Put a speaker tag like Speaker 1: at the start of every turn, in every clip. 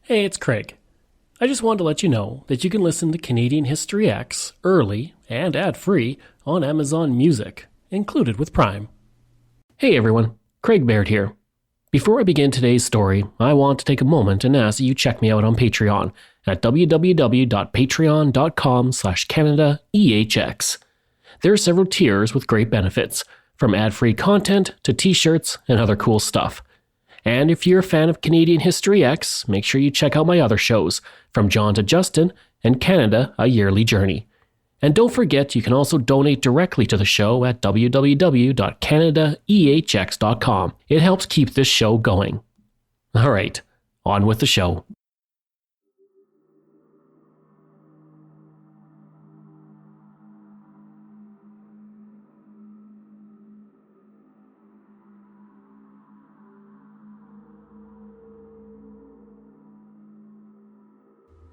Speaker 1: Hey, it's Craig. I just wanted to let you know that you can listen to Canadian History X early and ad-free on Amazon Music, included with Prime. Hey everyone, Craig Baird here. Before I begin today's story, I want to take a moment and ask that you check me out on Patreon at www.patreon.com/CanadaEHX. There are several tiers with great benefits, from ad-free content to t-shirts and other cool stuff. And if you're a fan of Canadian History X, make sure you check out my other shows, From John to Justin and Canada, A Yearly Journey. And don't forget, you can also donate directly to the show at www.canadaehx.com. It helps keep this show going. All right, on with the show.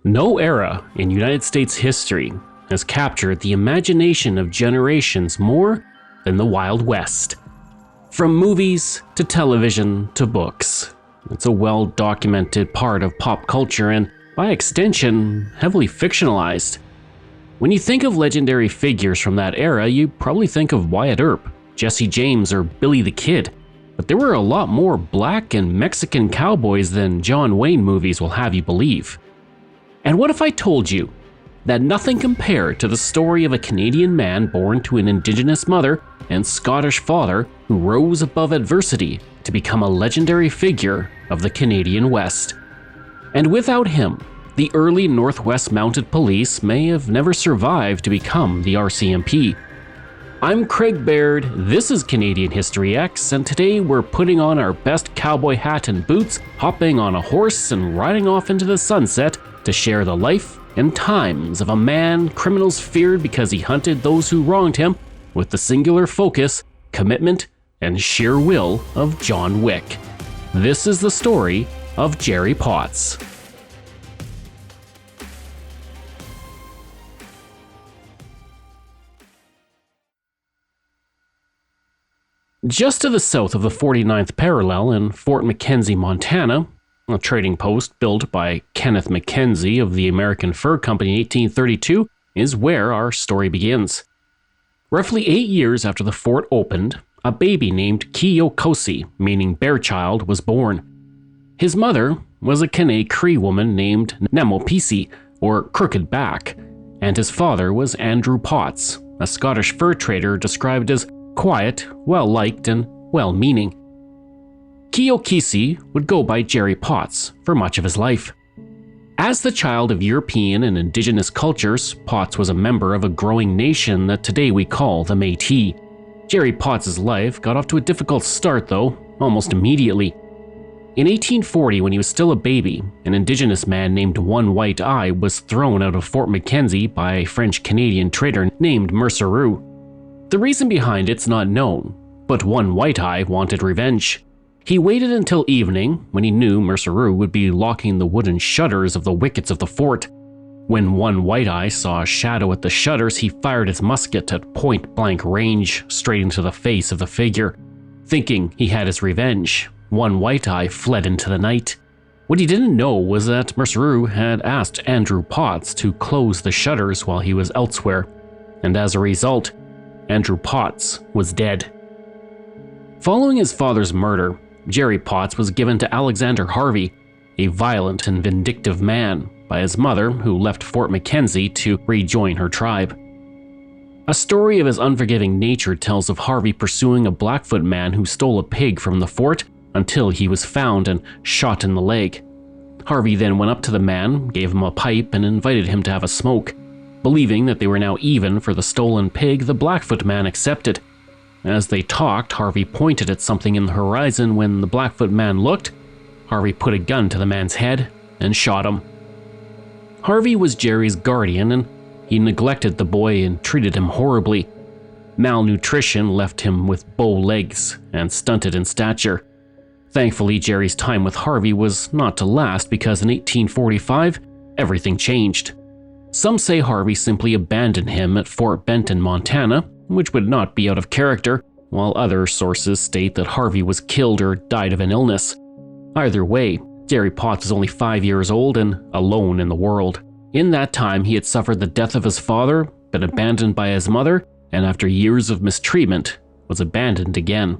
Speaker 1: No era in United States history has captured the imagination of generations more than the Wild West. From movies to television to books, it's a well-documented part of pop culture and, by extension, heavily fictionalized. When you think of legendary figures from that era, you probably think of Wyatt Earp, Jesse James, or Billy the Kid. But there were a lot more black and Mexican cowboys than John Wayne movies will have you believe. And what if I told you that nothing compared to the story of a Canadian man born to an Indigenous mother and Scottish father who rose above adversity to become a legendary figure of the Canadian West? And without him, the early Northwest Mounted Police may have never survived to become the RCMP. I'm Craig Baird, this is Canadian History X, and today we're putting on our best cowboy hat and boots, hopping on a horse and riding off into the sunset to share the life and times of a man criminals feared because he hunted those who wronged him with the singular focus, commitment, and sheer will of John Wick. This is the story of Jerry Potts. Just to the south of the 49th parallel in Fort McKenzie, Montana, a trading post built by Kenneth Mackenzie of the American Fur Company in 1832, is where our story begins. Roughly 8 years after the fort opened, a baby named Kiyokosi, meaning bear child, was born. His mother was a Kané Cree woman named Namopisi, or Crooked Back, and his father was Andrew Potts, a Scottish fur trader described as quiet, well-liked, and well-meaning. Kiyokosi would go by Jerry Potts for much of his life. As the child of European and Indigenous cultures, Potts was a member of a growing nation that today we call the Métis. Jerry Potts' life got off to a difficult start though, almost immediately. In 1840, when he was still a baby, an Indigenous man named One White Eye was thrown out of Fort McKenzie by a French-Canadian trader named Mercereux. The reason behind it's not known, but One White Eye wanted revenge. He waited until evening, when he knew Mercereux would be locking the wooden shutters of the wickets of the fort. When One White Eye saw a shadow at the shutters, he fired his musket at point-blank range, straight into the face of the figure. Thinking he had his revenge, One White Eye fled into the night. What he didn't know was that Mercereux had asked Andrew Potts to close the shutters while he was elsewhere, and as a result, Andrew Potts was dead. Following his father's murder, Jerry Potts was given to Alexander Harvey, a violent and vindictive man, by his mother, who left Fort McKenzie to rejoin her tribe. A story of his unforgiving nature tells of Harvey pursuing a Blackfoot man who stole a pig from the fort until he was found and shot in the leg. Harvey then went up to the man, gave him a pipe, and invited him to have a smoke. Believing that they were now even for the stolen pig, the Blackfoot man accepted. As they talked, Harvey pointed at something in the horizon. When the Blackfoot man looked, Harvey put a gun to the man's head and shot him. Harvey was Jerry's guardian, and he neglected the boy and treated him horribly. Malnutrition left him with bow legs and stunted in stature. Thankfully, Jerry's time with Harvey was not to last because in 1845, everything changed. Some say Harvey simply abandoned him at Fort Benton, Montana, which would not be out of character, while other sources state that Harvey was killed or died of an illness. Either way, Jerry Potts was only 5 years old and alone in the world. In that time, he had suffered the death of his father, been abandoned by his mother, and after years of mistreatment, was abandoned again.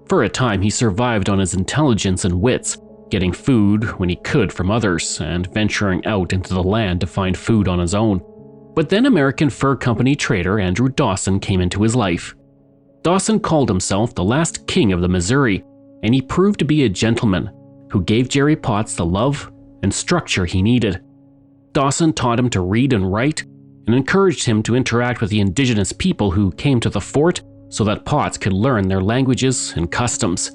Speaker 1: For a time, he survived on his intelligence and wits, getting food when he could from others, and venturing out into the land to find food on his own. But then American Fur Company trader Andrew Dawson came into his life. Dawson called himself the last king of the Missouri, and he proved to be a gentleman who gave Jerry Potts the love and structure he needed. Dawson taught him to read and write, and encouraged him to interact with the Indigenous people who came to the fort so that Potts could learn their languages and customs.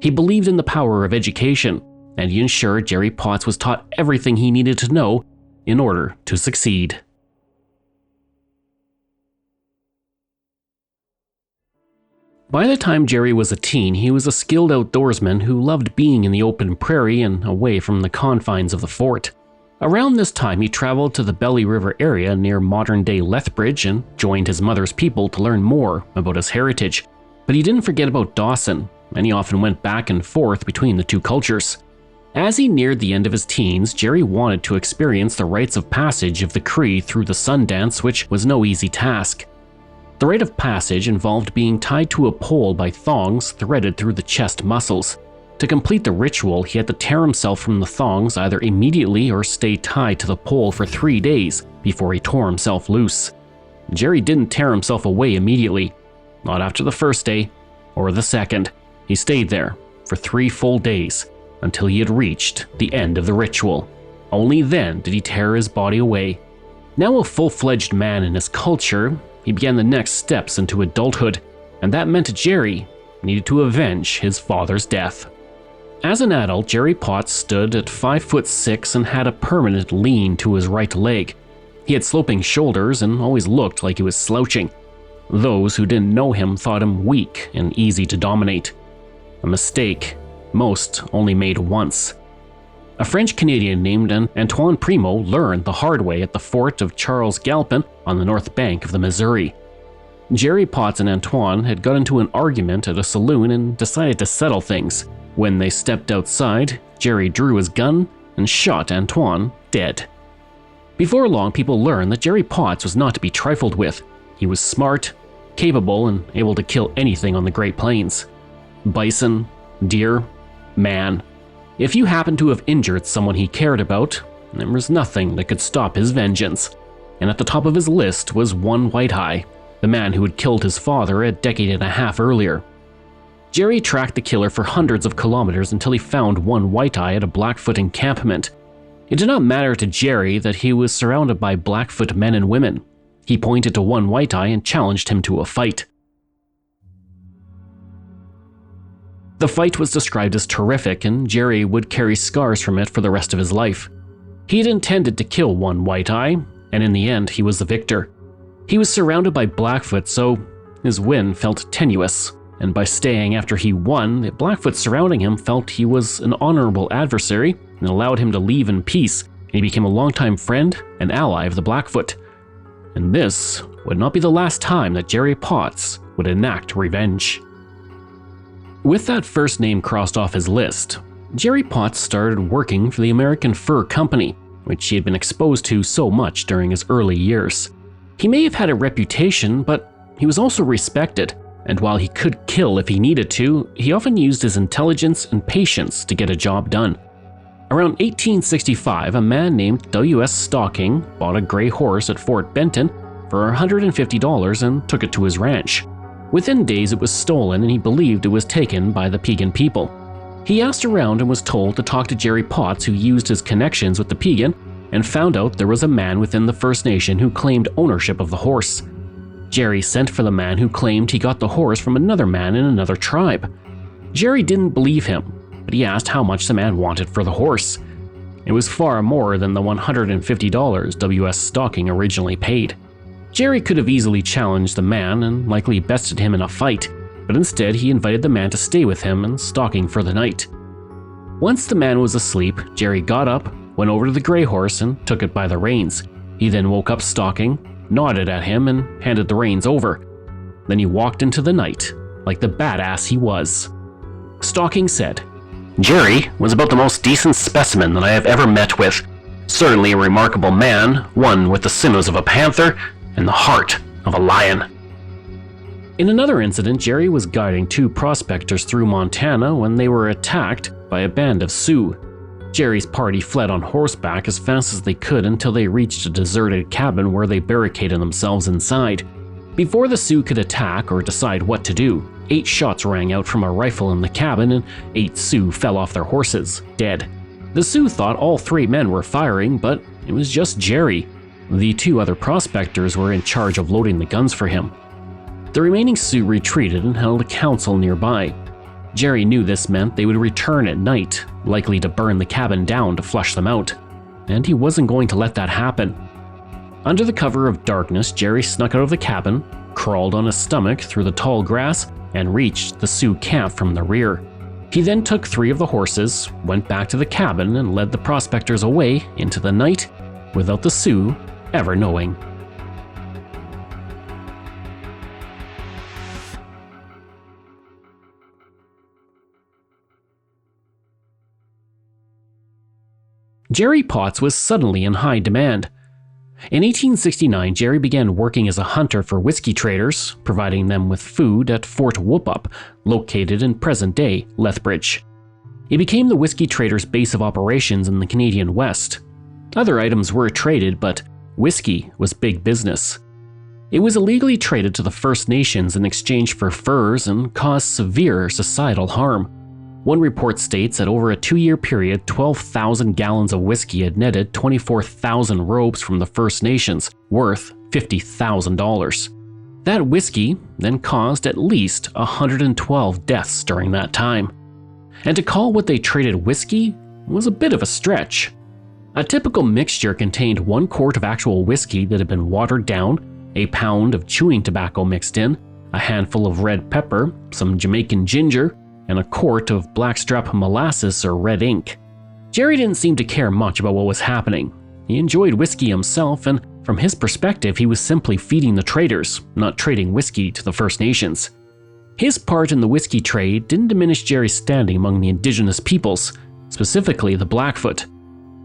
Speaker 1: He believed in the power of education, and he ensured Jerry Potts was taught everything he needed to know in order to succeed. By the time Jerry was a teen, he was a skilled outdoorsman who loved being in the open prairie and away from the confines of the fort. Around this time, he traveled to the Belly River area near modern-day Lethbridge and joined his mother's people to learn more about his heritage. But he didn't forget about Dawson, and he often went back and forth between the two cultures. As he neared the end of his teens, Jerry wanted to experience the rites of passage of the Cree through the Sundance, which was no easy task. The rite of passage involved being tied to a pole by thongs threaded through the chest muscles. To complete the ritual, he had to tear himself from the thongs either immediately or stay tied to the pole for 3 days before he tore himself loose. Jerry didn't tear himself away immediately, not after the first day or the second. He stayed there for 3 full days until he had reached the end of the ritual. Only then did he tear his body away. Now a full-fledged man in his culture, he began the next steps into adulthood, and that meant Jerry needed to avenge his father's death. As an adult, Jerry Potts stood at 5'6" and had a permanent lean to his right leg. He had sloping shoulders and always looked like he was slouching. Those who didn't know him thought him weak and easy to dominate. A mistake most only made once. A French-Canadian named Antoine Primo learned the hard way at the fort of Charles Galpin on the north bank of the Missouri. Jerry Potts and Antoine had got into an argument at a saloon and decided to settle things. When they stepped outside, Jerry drew his gun and shot Antoine dead. Before long, people learned that Jerry Potts was not to be trifled with. He was smart, capable, and able to kill anything on the Great Plains. Bison, deer, man. If you happened to have injured someone he cared about, there was nothing that could stop his vengeance. And at the top of his list was one White-Eye, the man who had killed his father a decade and a half earlier. Jerry tracked the killer for hundreds of kilometers until he found one White-Eye at a Blackfoot encampment. It did not matter to Jerry that he was surrounded by Blackfoot men and women. He pointed to one White-Eye and challenged him to a fight. The fight was described as terrific, and Jerry would carry scars from it for the rest of his life. He had intended to kill one White-Eye, and in the end he was the victor. He was surrounded by Blackfoot, so his win felt tenuous. And by staying after he won, the Blackfoot surrounding him felt he was an honorable adversary and allowed him to leave in peace, and he became a longtime friend and ally of the Blackfoot. And this would not be the last time that Jerry Potts would enact revenge. With that first name crossed off his list, Jerry Potts started working for the American Fur Company, which he had been exposed to so much during his early years. He may have had a reputation, but he was also respected. And while he could kill if he needed to, he often used his intelligence and patience to get a job done. Around 1865, a man named W.S. Stocking bought a gray horse at Fort Benton for $150 and took it to his ranch. Within days it was stolen, and he believed it was taken by the Piegan people. He asked around and was told to talk to Jerry Potts, who used his connections with the Piegan, and found out there was a man within the First Nation who claimed ownership of the horse. Jerry sent for the man who claimed he got the horse from another man in another tribe. Jerry didn't believe him, but he asked how much the man wanted for the horse. It was far more than the $150 W.S. Stocking originally paid. Jerry could have easily challenged the man and likely bested him in a fight, but instead he invited the man to stay with him and Stocking for the night. Once the man was asleep, Jerry got up, went over to the gray horse and took it by the reins. He then woke up Stocking, nodded at him, and handed the reins over. Then he walked into the night, like the badass he was. Stocking said, Jerry was about the most decent specimen that I have ever met with. Certainly a remarkable man, one with the sinews of a panther and the heart of a lion. In another incident, Jerry was guiding two prospectors through Montana when they were attacked by a band of Sioux. Jerry's party fled on horseback as fast as they could until they reached a deserted cabin where they barricaded themselves inside. Before the Sioux could attack or decide what to do, 8 shots rang out from a rifle in the cabin and 8 Sioux fell off their horses, dead. The Sioux thought all 3 men were firing, but it was just Jerry. The 2 other prospectors were in charge of loading the guns for him. The remaining Sioux retreated and held a council nearby. Jerry knew this meant they would return at night, likely to burn the cabin down to flush them out, and he wasn't going to let that happen. Under the cover of darkness, Jerry snuck out of the cabin, crawled on his stomach through the tall grass, and reached the Sioux camp from the rear. He then took 3 of the horses, went back to the cabin, and led the prospectors away into the night without the Sioux ever knowing. Jerry Potts was suddenly in high demand. In 1869, Jerry began working as a hunter for whiskey traders, providing them with food at Fort Whoop-Up, located in present-day Lethbridge. It became the whiskey traders' base of operations in the Canadian West. Other items were traded, but whiskey was big business. It was illegally traded to the First Nations in exchange for furs and caused severe societal harm. One report states that over a 2-year period, 12,000 gallons of whiskey had netted 24,000 robes from the First Nations, worth $50,000. That whiskey then caused at least 112 deaths during that time. And to call what they traded whiskey was a bit of a stretch. A typical mixture contained 1 quart of actual whiskey that had been watered down, a pound of chewing tobacco mixed in, a handful of red pepper, some Jamaican ginger, and a quart of blackstrap molasses or red ink. Jerry didn't seem to care much about what was happening. He enjoyed whiskey himself, and from his perspective, he was simply feeding the traders, not trading whiskey to the First Nations. His part in the whiskey trade didn't diminish Jerry's standing among the Indigenous peoples, specifically the Blackfoot.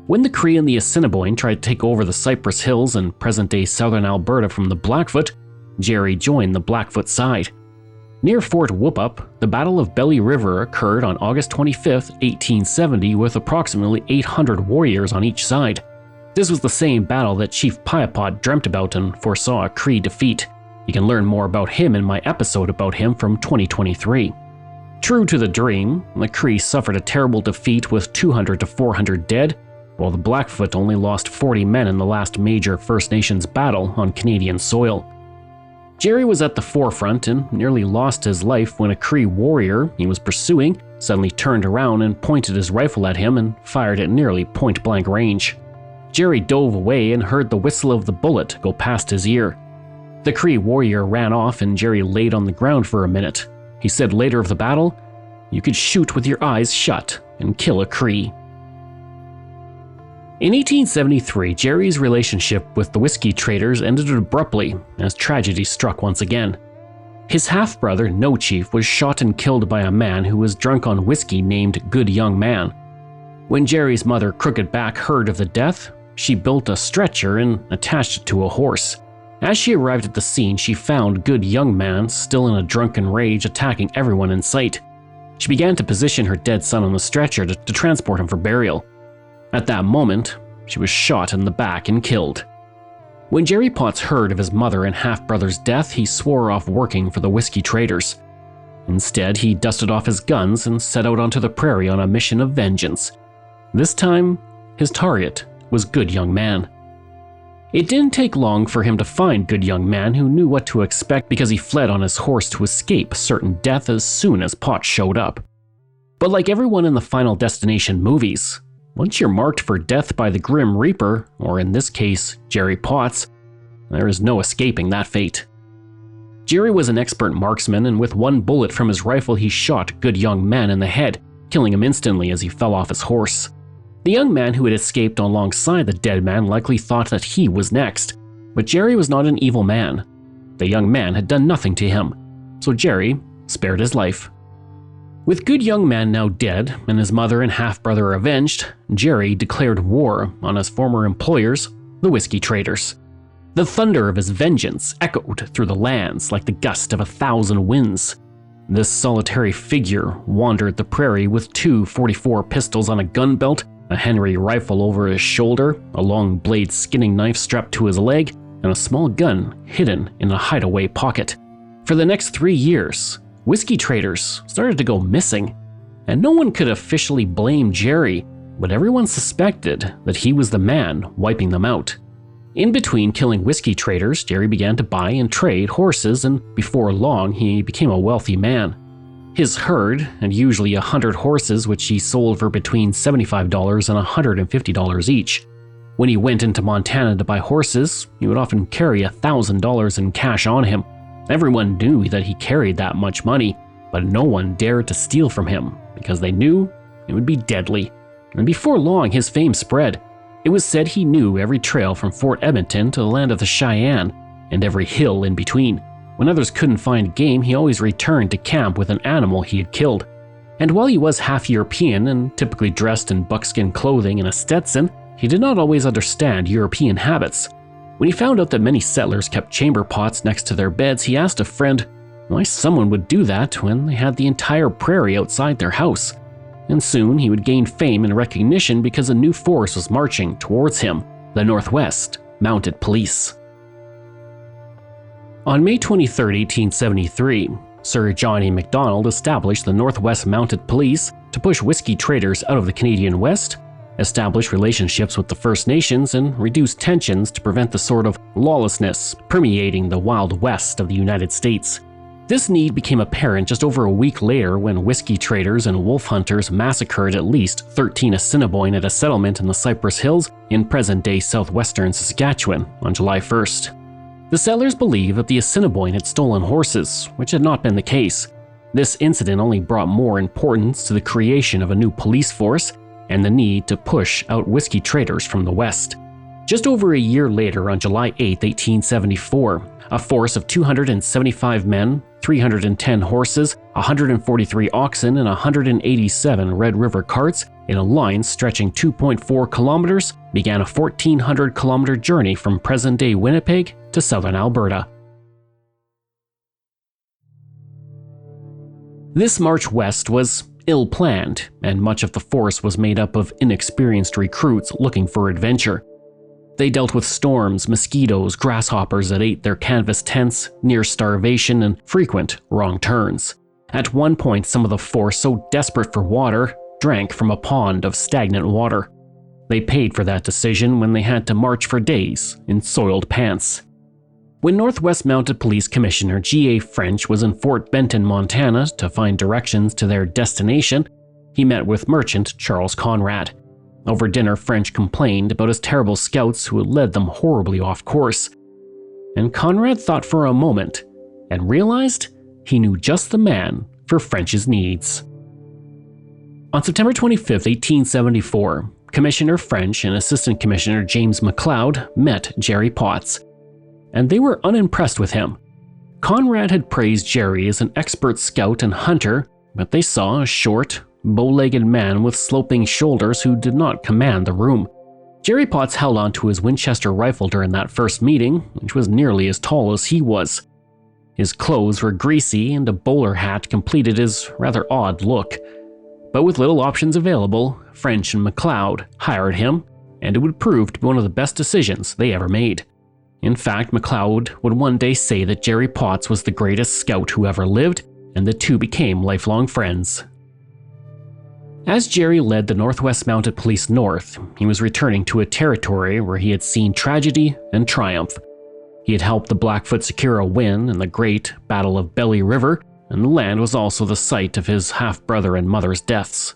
Speaker 1: When the Cree and the Assiniboine tried to take over the Cypress Hills in present-day southern Alberta from the Blackfoot, Jerry joined the Blackfoot side. Near Fort Whoop-Up, the Battle of Belly River occurred on August 25, 1870, with approximately 800 warriors on each side. This was the same battle that Chief Piapot dreamt about and foresaw a Cree defeat. You can learn more about him in my episode about him from 2023. True to the dream, the Cree suffered a terrible defeat with 200 to 400 dead, while the Blackfoot only lost 40 men in the last major First Nations battle on Canadian soil. Jerry was at the forefront and nearly lost his life when a Cree warrior he was pursuing suddenly turned around and pointed his rifle at him and fired at nearly point-blank range. Jerry dove away and heard the whistle of the bullet go past his ear. The Cree warrior ran off and Jerry laid on the ground for a minute. He said later of the battle, "You could shoot with your eyes shut and kill a Cree." In 1873, Jerry's relationship with the whiskey traders ended abruptly as tragedy struck once again. His half-brother, No Chief, was shot and killed by a man who was drunk on whiskey named Good Young Man. When Jerry's mother, Crooked Back, heard of the death, she built a stretcher and attached it to a horse. As she arrived at the scene, she found Good Young Man still in a drunken rage attacking everyone in sight. She began to position her dead son on the stretcher to transport him for burial. At that moment, she was shot in the back and killed. When Jerry Potts heard of his mother and half-brother's death, he swore off working for the whiskey traders. Instead, he dusted off his guns and set out onto the prairie on a mission of vengeance. This time, his target was Good Young Man. It didn't take long for him to find Good Young Man, who knew what to expect because he fled on his horse to escape certain death as soon as Potts showed up. But like everyone in the Final Destination movies, once you're marked for death by the Grim Reaper, or in this case, Jerry Potts, there is no escaping that fate. Jerry was an expert marksman, and with 1 bullet from his rifle he shot Good Young Man in the head, killing him instantly as he fell off his horse. The young man who had escaped alongside the dead man likely thought that he was next, but Jerry was not an evil man. The young man had done nothing to him, so Jerry spared his life. With good young man now dead and his mother and half-brother avenged, Jerry declared war on his former employers, the whiskey traders. The thunder of his vengeance echoed through the lands like the gust of 1,000 winds. This solitary figure wandered the prairie with two .44 pistols on a gun belt, a Henry rifle over his shoulder, a long blade skinning knife strapped to his leg, and a small gun hidden in a hideaway pocket. For the next 3 years, whiskey traders started to go missing, and no one could officially blame Jerry, but everyone suspected that he was the man wiping them out. In between killing whiskey traders, Jerry began to buy and trade horses, and before long he became a wealthy man. His herd had usually 100 horses, which he sold for between $75 and $150 each. When he went into Montana to buy horses, he would often carry $1,000 in cash on him. Everyone knew that he carried that much money, but no one dared to steal from him because they knew it would be deadly. And before long, his fame spread. It was said he knew every trail from Fort Edmonton to the land of the Cheyenne, and every hill in between. When others couldn't find game, he always returned to camp with an animal he had killed. And while he was half European and typically dressed in buckskin clothing and a Stetson, he did not always understand European habits. When he found out that many settlers kept chamber pots next to their beds, he asked a friend why someone would do that when they had the entire prairie outside their house. And soon he would gain fame and recognition because a new force was marching towards him, the Northwest Mounted Police. On May 23, 1873, Sir John A. Macdonald established the Northwest Mounted Police to push whiskey traders out of the Canadian West, establish relationships with the First Nations, and reduce tensions to prevent the sort of lawlessness permeating the Wild West of the United States. This need became apparent just over a week later when whiskey traders and wolf hunters massacred at least 13 Assiniboine at a settlement in the Cypress Hills in present-day southwestern Saskatchewan on July 1st. The settlers believed that the Assiniboine had stolen horses, which had not been the case. This incident only brought more importance to the creation of a new police force and the need to push out whiskey traders from the West. Just over a year later, on July 8, 1874, a force of 275 men, 310 horses, 143 oxen, and 187 Red River carts in a line stretching 2.4 kilometers began a 1,400-kilometer journey from present-day Winnipeg to southern Alberta. This march west was ill-planned, and much of the force was made up of inexperienced recruits looking for adventure. They dealt with storms, mosquitoes, grasshoppers that ate their canvas tents, near starvation, and frequent wrong turns. At one point, some of the force, so desperate for water, drank from a pond of stagnant water. They paid for that decision when they had to march for days in soiled pants. When Northwest Mounted Police Commissioner G.A. French was in Fort Benton, Montana to find directions to their destination, he met with merchant Charles Conrad. Over dinner, French complained about his terrible scouts who had led them horribly off course. And Conrad thought for a moment and realized he knew just the man for French's needs. On September 25, 1874, Commissioner French and Assistant Commissioner James McLeod met Jerry Potts, and they were unimpressed with him. Conrad had praised Jerry as an expert scout and hunter, but they saw a short, bow-legged man with sloping shoulders who did not command the room. Jerry Potts held on to his Winchester rifle during that first meeting, which was nearly as tall as he was. His clothes were greasy, and a bowler hat completed his rather odd look. But with little options available, French and McLeod hired him, and it would prove to be one of the best decisions they ever made. In fact, McLeod would one day say that Jerry Potts was the greatest scout who ever lived, and the two became lifelong friends. As Jerry led the Northwest Mounted Police north, he was returning to a territory where he had seen tragedy and triumph. He had helped the Blackfoot secure a win in the Great Battle of Belly River, and the land was also the site of his half-brother and mother's deaths.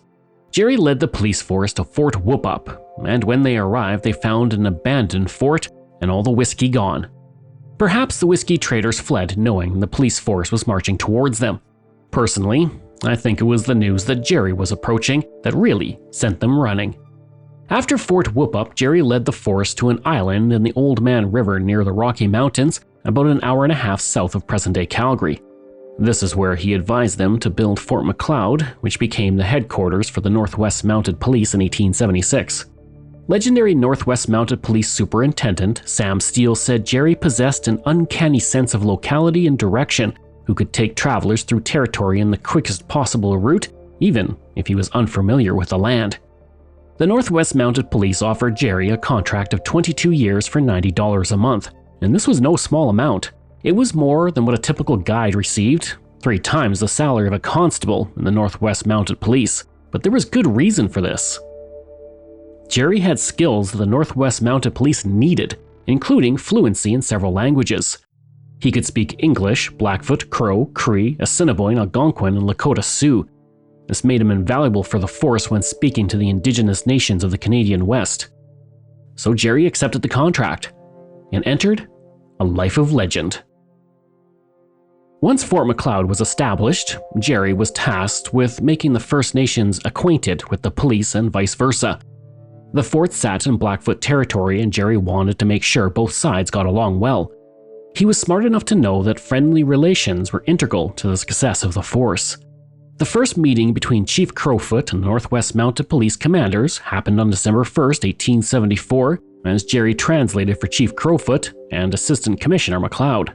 Speaker 1: Jerry led the police force to Fort Whoop-Up, and when they arrived, they found an abandoned fort and all the whiskey gone. Perhaps the whiskey traders fled knowing the police force was marching towards them. Personally, I think it was the news that Jerry was approaching that really sent them running. After Fort Whoop-Up, Jerry led the force to an island in the Old Man River near the Rocky Mountains, about an hour and a half south of present-day Calgary. This is where he advised them to build Fort Macleod, which became the headquarters for the Northwest Mounted Police in 1876. Legendary Northwest Mounted Police Superintendent Sam Steele said Jerry possessed an uncanny sense of locality and direction, who could take travelers through territory in the quickest possible route, even if he was unfamiliar with the land. The Northwest Mounted Police offered Jerry a contract of 22 years for $90 a month, and this was no small amount. It was more than what a typical guide received, 3 times the salary of a constable in the Northwest Mounted Police, but there was good reason for this. Jerry had skills that the Northwest Mounted Police needed, including fluency in several languages. He could speak English, Blackfoot, Crow, Cree, Assiniboine, Algonquin, and Lakota Sioux. This made him invaluable for the force when speaking to the Indigenous nations of the Canadian West. So Jerry accepted the contract and entered a life of legend. Once Fort Macleod was established, Jerry was tasked with making the First Nations acquainted with the police and vice versa. The fort sat in Blackfoot territory, and Jerry wanted to make sure both sides got along well. He was smart enough to know that friendly relations were integral to the success of the force. The first meeting between Chief Crowfoot and the Northwest Mounted Police commanders happened on December 1, 1874, as Jerry translated for Chief Crowfoot and Assistant Commissioner Macleod.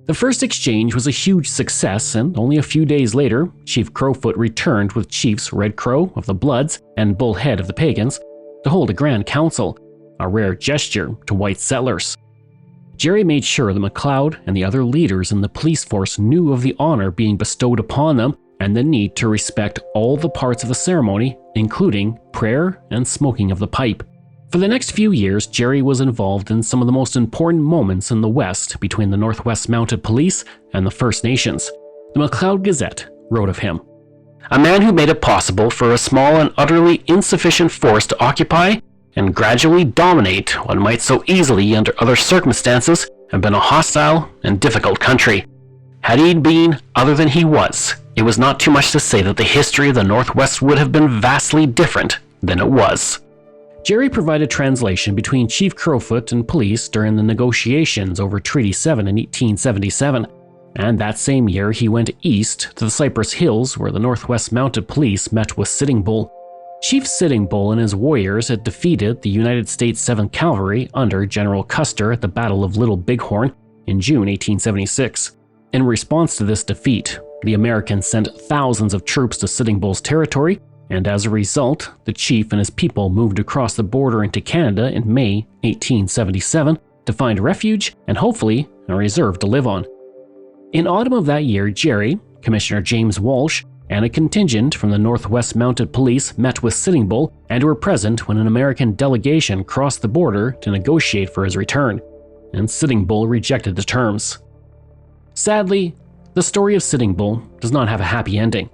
Speaker 1: The first exchange was a huge success, and only a few days later, Chief Crowfoot returned with Chiefs Red Crow of the Bloods and Bullhead of the Pagans to hold a grand council, a rare gesture to white settlers. Jerry made sure that Macleod and the other leaders in the police force knew of the honor being bestowed upon them and the need to respect all the parts of the ceremony, including prayer and smoking of the pipe. For the next few years, Jerry was involved in some of the most important moments in the West between the Northwest Mounted Police and the First Nations. The Macleod Gazette wrote of him, "A man who made it possible for a small and utterly insufficient force to occupy and gradually dominate what might so easily, under other circumstances, have been a hostile and difficult country. Had he been other than he was, it was not too much to say that the history of the Northwest would have been vastly different than it was." Jerry provided translation between Chief Crowfoot and police during the negotiations over Treaty 7 in 1877, and that same year he went east to the Cypress Hills where the Northwest Mounted Police met with Sitting Bull. Chief Sitting Bull and his warriors had defeated the United States 7th Cavalry under General Custer at the Battle of Little Bighorn in June 1876. In response to this defeat, the Americans sent thousands of troops to Sitting Bull's territory, and as a result, the chief and his people moved across the border into Canada in May 1877 to find refuge and hopefully a reserve to live on. In autumn of that year, Jerry, Commissioner James Walsh, and a contingent from the Northwest Mounted Police met with Sitting Bull and were present when an American delegation crossed the border to negotiate for his return, and Sitting Bull rejected the terms. Sadly, the story of Sitting Bull does not have a happy ending.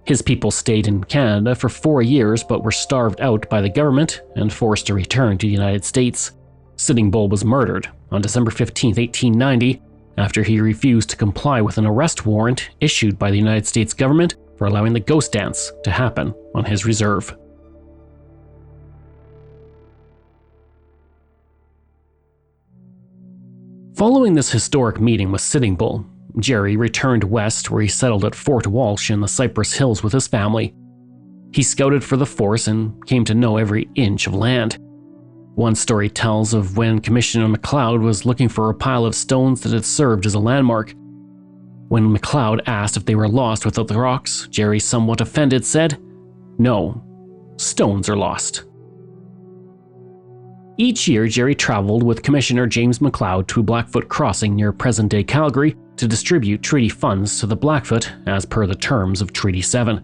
Speaker 1: His people stayed in Canada for 4 years but were starved out by the government and forced to return to the United States. Sitting Bull was murdered on December 15, 1890, after he refused to comply with an arrest warrant issued by the United States government for allowing the ghost dance to happen on his reserve. Following this historic meeting with Sitting Bull, Jerry returned west where he settled at Fort Walsh in the Cypress Hills with his family. He scouted for the force and came to know every inch of land. One story tells of when Commissioner Macleod was looking for a pile of stones that had served as a landmark. When Macleod asked if they were lost without the rocks, Jerry, somewhat offended, said, "No, stones are lost." Each year, Jerry traveled with Commissioner James Macleod to Blackfoot Crossing near present-day Calgary to distribute treaty funds to the Blackfoot as per the terms of Treaty 7.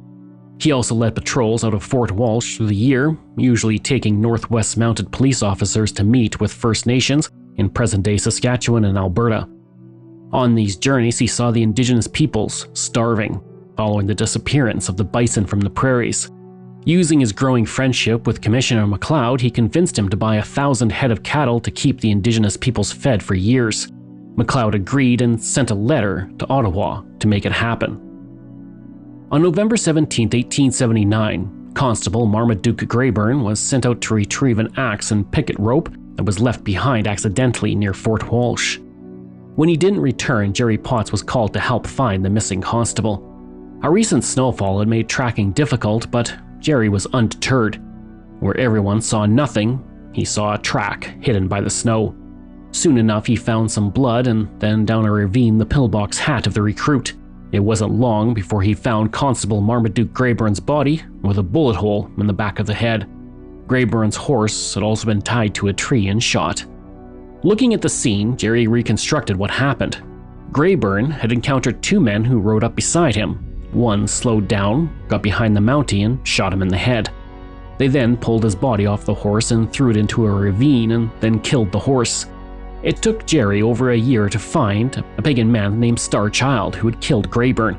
Speaker 1: He also led patrols out of Fort Walsh through the year, usually taking Northwest Mounted Police officers to meet with First Nations in present-day Saskatchewan and Alberta. On these journeys, he saw the Indigenous peoples starving, following the disappearance of the bison from the prairies. Using his growing friendship with Commissioner Macleod, he convinced him to buy 1,000 head of cattle to keep the Indigenous peoples fed for years. Macleod agreed and sent a letter to Ottawa to make it happen. On November 17, 1879, Constable Marmaduke Greyburn was sent out to retrieve an axe and picket rope that was left behind accidentally near Fort Walsh. When he didn't return, Jerry Potts was called to help find the missing constable. A recent snowfall had made tracking difficult, but Jerry was undeterred. Where everyone saw nothing, he saw a track hidden by the snow. Soon enough, he found some blood and then down a ravine the pillbox hat of the recruit. It wasn't long before he found Constable Marmaduke Grayburn's body with a bullet hole in the back of the head. Grayburn's horse had also been tied to a tree and shot. Looking at the scene, Jerry reconstructed what happened. Grayburn had encountered two men who rode up beside him. One slowed down, got behind the Mountie and shot him in the head. They then pulled his body off the horse and threw it into a ravine and then killed the horse. It took Jerry over a year to find a pagan man named Starchild who had killed Grayburn.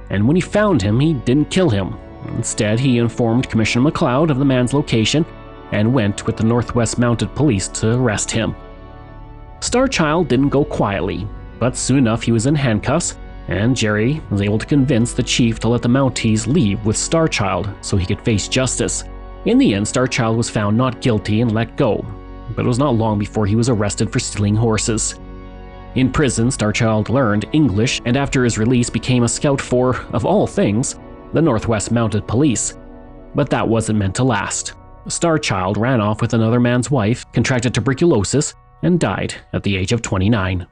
Speaker 1: And when he found him, he didn't kill him. Instead, he informed Commissioner McLeod of the man's location and went with the Northwest Mounted Police to arrest him. Starchild didn't go quietly, but soon enough he was in handcuffs, and Jerry was able to convince the chief to let the Mounties leave with Starchild so he could face justice. In the end, Starchild was found not guilty and let go, but it was not long before he was arrested for stealing horses. In prison, Starchild learned English and after his release became a scout for, of all things, the Northwest Mounted Police. But that wasn't meant to last. Starchild ran off with another man's wife, contracted tuberculosis, and died at the age of 29.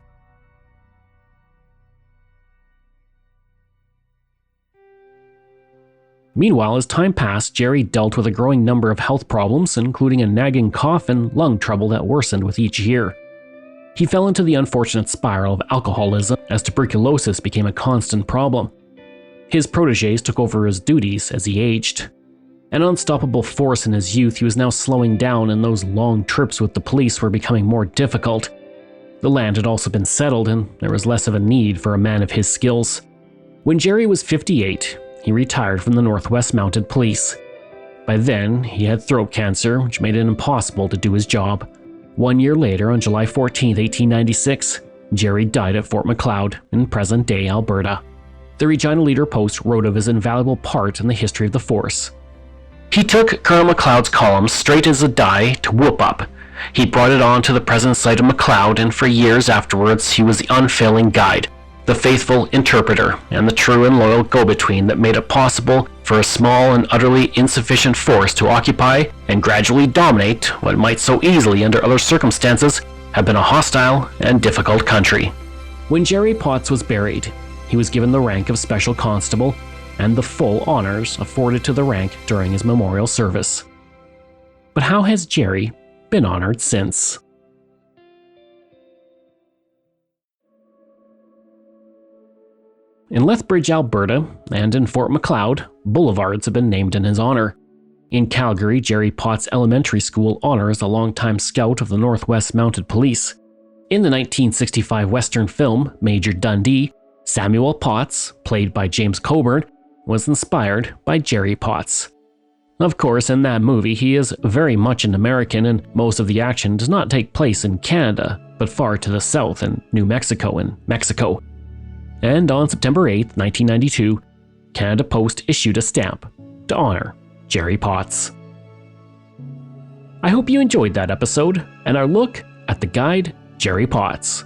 Speaker 1: Meanwhile, as time passed, Jerry dealt with a growing number of health problems, including a nagging cough and lung trouble that worsened with each year. He fell into the unfortunate spiral of alcoholism as tuberculosis became a constant problem. His protégés took over his duties as he aged. An unstoppable force in his youth, he was now slowing down, and those long trips with the police were becoming more difficult. The land had also been settled, and there was less of a need for a man of his skills. When Jerry was 58, he retired from the Northwest Mounted Police. By then, he had throat cancer, which made it impossible to do his job. 1 year later, on July 14, 1896, Jerry died at Fort Macleod in present-day Alberta. The Regina Leader-Post wrote of his invaluable part in the history of the force. He took Colonel Macleod's column straight as a die to whoop up. He brought it on to the present site of Macleod, and for years afterwards he was the unfailing guide, the faithful interpreter, and the true and loyal go-between that made it possible for a small and utterly insufficient force to occupy and gradually dominate what might so easily, under other circumstances, have been a hostile and difficult country. When Jerry Potts was buried, he was given the rank of Special Constable and the full honors afforded to the rank during his memorial service. But how has Jerry been honored since? In Lethbridge, Alberta, and in Fort Macleod, boulevards have been named in his honor. In Calgary, Jerry Potts Elementary School honors a longtime scout of the Northwest Mounted Police. In the 1965 Western film Major Dundee, Samuel Potts, played by James Coburn, was inspired by Jerry Potts. Of course, in that movie, he is very much an American, and most of the action does not take place in Canada, but far to the south in New Mexico and Mexico. And on September 8, 1992, Canada Post issued a stamp to honor Jerry Potts. I hope you enjoyed that episode and our look at the guide Jerry Potts.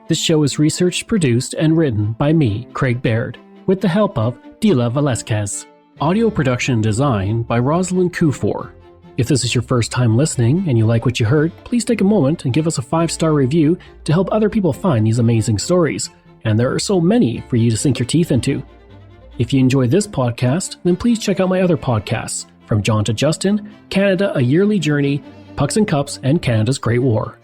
Speaker 1: This show is researched, produced, and written by me, Craig Baird, with the help of Dila Velasquez. Audio production and design by Rosalind Kufor. If this is your first time listening and you like what you heard, please take a moment and give us a 5-star review to help other people find these amazing stories. And there are so many for you to sink your teeth into. If you enjoy this podcast, then please check out my other podcasts, From John to Justin, Canada, A Yearly Journey, Pucks and Cups, and Canada's Great War.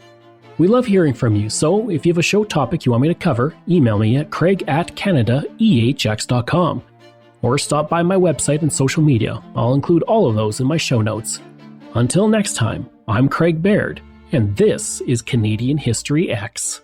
Speaker 1: We love hearing from you, so if you have a show topic you want me to cover, email me at craig@canadaehx.com. Or stop by my website and social media. I'll include all of those in my show notes. Until next time, I'm Craig Baird, and this is Canadian History X.